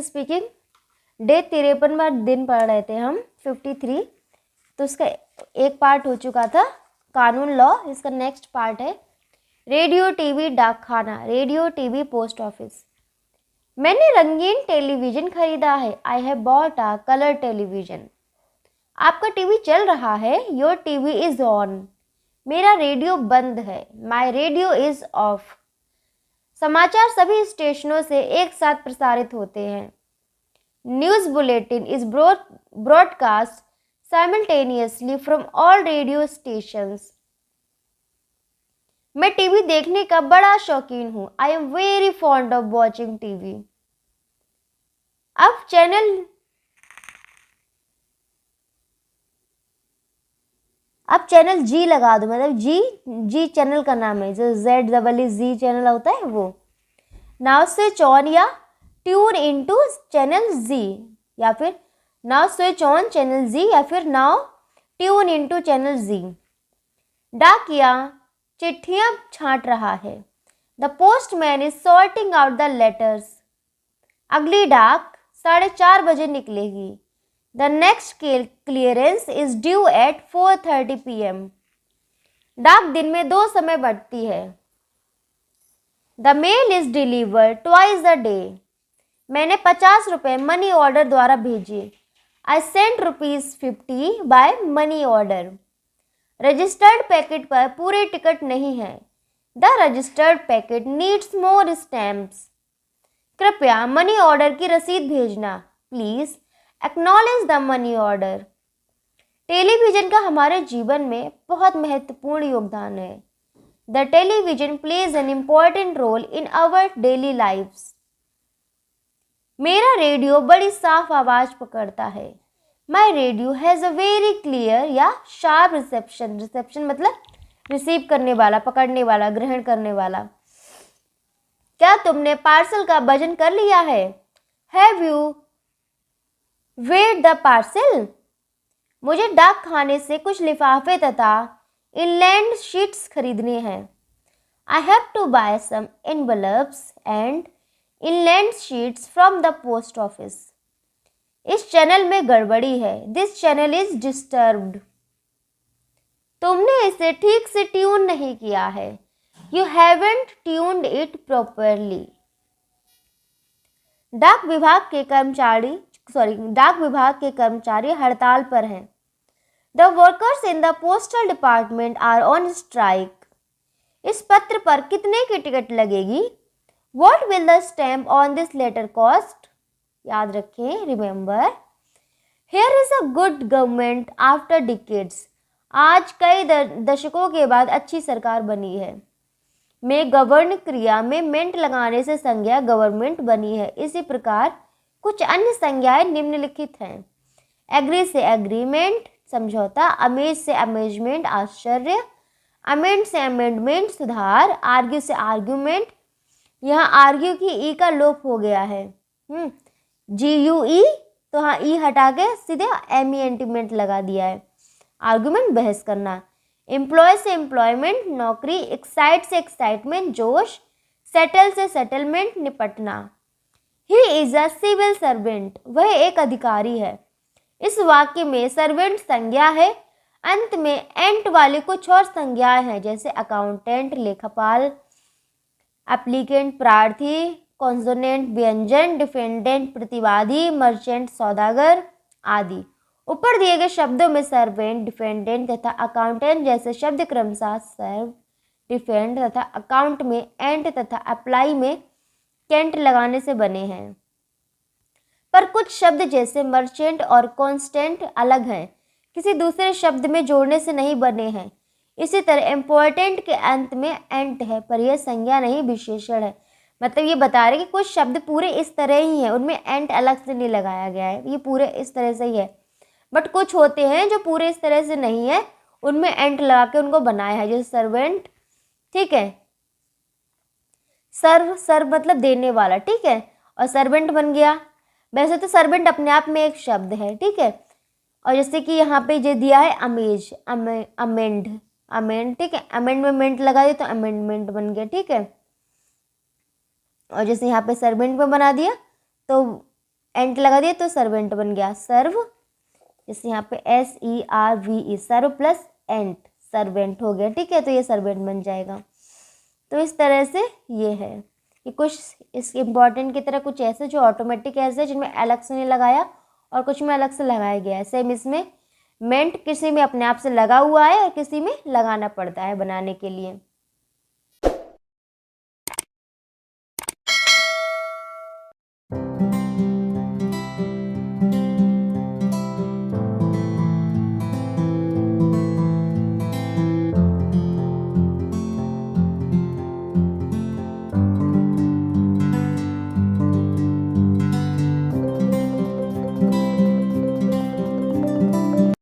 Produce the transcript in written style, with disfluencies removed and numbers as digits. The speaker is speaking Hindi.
स्पीकिंग। डे 53वां दिन पढ़ रहे थे हम, 53। तो उसका एक पार्ट हो चुका था कानून लॉ, इसका नेक्स्ट पार्ट है रेडियो टीवी डाक खाना, रेडियो टीवी पोस्ट ऑफिस। मैंने रंगीन टेलीविज़न खरीदा है, I have bought a colour television. आपका टीवी चल रहा है, योर टीवी इज़ ऑन। मेरा रेडियो बंद है, माई रेडियो इज़ ऑफ। समाचार सभी स्टेशनों से एक साथ प्रसारित होते हैं। News bulletin is broadcast simultaneously from all radio stations. मैं टीवी देखने का बड़ा शौकीन हूँ, I am very fond of watching TV. अब चैनल जी लगा दो, मतलब जी चैनल का नाम है, जो ZEE चैनल होता है वो। नाउ स्विच ऑन या ट्यून इनटू चैनल जी, या फिर नाउ स्विच ऑन चैनल जी, या फिर नाउ ट्यून इनटू चैनल जी। डाकिया चिट्ठियां छांट रहा है, the postman is sorting out the letters. अगली डाक 4:30 बजे निकलेगी। The next clearance is due at 4:30 PM। डाक दिन में 2 समय बढ़ती है। The mail is delivered twice a day. मैंने 50 रुपये मनी ऑर्डर द्वारा भेजे, I sent ₹50 by money order. Registered packet पर पूरे टिकट नहीं है, the registered packet needs more stamps. कृपया मनी ऑर्डर की रसीद भेजना, please acknowledge the money order. Television का हमारे जीवन में बहुत महत्वपूर्ण योगदान है। The television plays an important role in our daily lifes. मेरा रेडियो बड़ी साफ आवाज़ पकड़ता है, my radio has a very clear या शार्प रिसेप्शन। रिसेप्शन मतलब रिसीव करने वाला, पकड़ने वाला, ग्रहण करने वाला। क्या तुमने पार्सल का वजन कर लिया है? Have you weighed the parcel? मुझे डाक खाने से कुछ लिफाफे तथा इनलैंड शीट्स खरीदने हैं। I have to buy some envelopes and inland sheets from the post office. इस चैनल में गड़बड़ी है, दिस चैनल इज डिस्टर्ब्ड। तुमने इसे ठीक से ट्यून नहीं किया है, you haven't tuned it properly. डाक विभाग के कर्मचारी हड़ताल पर हैं। The workers in the postal department are on strike. इस पत्र पर कितने की टिकट लगेगी? What will the stamp on this letter cost? याद रखें, remember, here is a good government after decades। आज कई दशकों के बाद अच्छी सरकार बनी है। में गवर्न क्रिया में मेंट लगाने से संज्ञा गवर्नमेंट बनी है। इसी प्रकार कुछ अन्य संज्ञाएं निम्नलिखित हैं। एग्री से एग्रीमेंट, समझौता। अमेज से अमेजमेंट, आश्चर्य। अमेंड से अमेंडमेंट, सुधार। आर्ग्यू से आर्ग्यूमेंट, यहाँ आर्ग्यू की ई का लोप हो गया है, GUE, तो हाँ ई हटा के सीधे एमेंडमेंट लगा दिया है। आर्गुमेंट बहस करना। एम्प्लॉय से एम्प्लॉयमेंट, नौकरी। एक्साइट से एक्साइटमेंट, जोश। सेटल से सेटलमेंट, निपटना। He is a civil servant, वह एक अधिकारी है। इस वाक्य में सर्वेंट संज्ञा है, अंत में एंट वाली कुछ और संज्ञाएं हैं, जैसे अकाउंटेंट, लेखापाल, एप्लीकेंट प्रार्थी, कॉन्सोनेंट व्यंजन, डिफेंडेंट प्रतिवादी, मर्चेंट सौदागर आदि। ऊपर दिए गए शब्दों में सर्वेंट, डिफेंडेंट तथा अकाउंटेंट जैसे शब्द क्रमशः सर्व, डिफेंड तथा अकाउंट में एंट तथा अप्लाई में कैंट लगाने से बने हैं, पर कुछ शब्द जैसे मर्चेंट और कॉन्स्टेंट अलग हैं, किसी दूसरे शब्द में जोड़ने से नहीं बने हैं। इसी तरह इम्पोर्टेंट के अंत में एंट है, पर यह संज्ञा नहीं विशेषण है। मतलब ये बता रहे कि कुछ शब्द पूरे इस तरह ही हैं, उनमें एंट अलग से नहीं लगाया गया है, ये पूरे इस तरह से ही है। बट कुछ होते हैं जो पूरे इस तरह से नहीं है, उनमें एंट लगा के उनको बनाया है, जैसे सर्वेंट, ठीक है। सर्व मतलब देने वाला, ठीक है, और सर्वेंट बन गया। वैसे तो सर्वेंट अपने आप में एक शब्द है, ठीक है। और जैसे कि यहाँ पे जो दिया है अमेज, अमेंड, ठीक है, अमेंड में मेंट लगा दिया तो अमेंडमेंट बन गया, ठीक है। और जैसे यहाँ पे सर्वेंट में बना दिया तो एंट लगा दिया तो सर्वेंट बन गया सर्व, जैसे यहाँ पे SERVE सर्व प्लस एंट सर्वेंट हो गया, ठीक है, तो ये सर्वेंट बन जाएगा। तो इस तरह से ये है कि कुछ इस इम्पॉर्टेंट की तरह कुछ ऐसे जो ऑटोमेटिक ऐसे जिनमें अलग से नहीं लगाया और कुछ में अलग से लगाया गया है। सेम इसमें मेंट किसी में अपने आप से लगा हुआ है और किसी में लगाना पड़ता है बनाने के लिए।